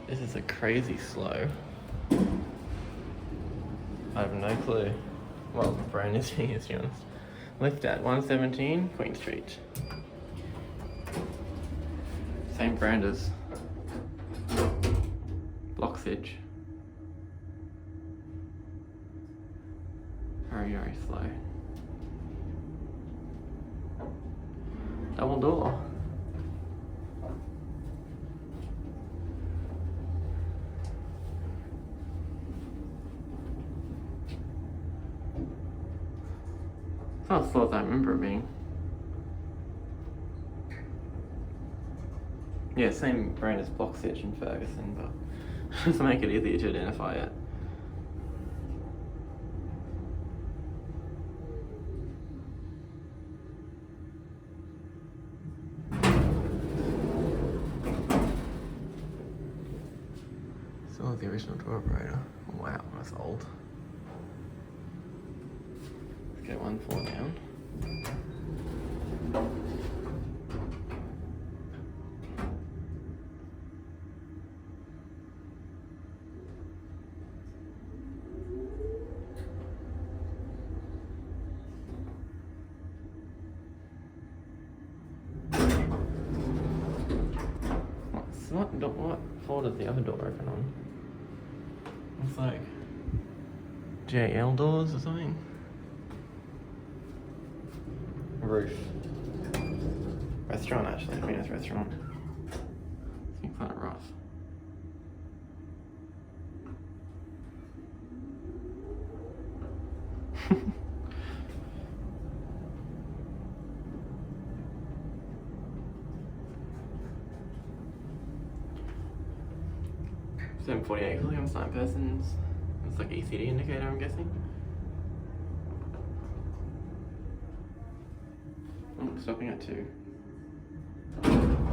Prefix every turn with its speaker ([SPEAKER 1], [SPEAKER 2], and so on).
[SPEAKER 1] This is a crazy slow. I have no clue what brand is being used, to be honest. Lift at 117 Queen Street. Same brand as Bloxage. Very, very slow. Double door. It's not as slow as I remember it being. Yeah, same brand as Bloxage and Ferguson, but just to make it easier to identify it. Still the original door operator. Oh, wow, that's old. Let's get 1 floor down. What floor does the other door open on? It's like JL doors or something. Roof. Restaurant, actually. I mean, it's restaurant. It's kind of rough. $748, clicking on sign persons. It's like ECD indicator, I'm guessing. Oh, stopping at 2.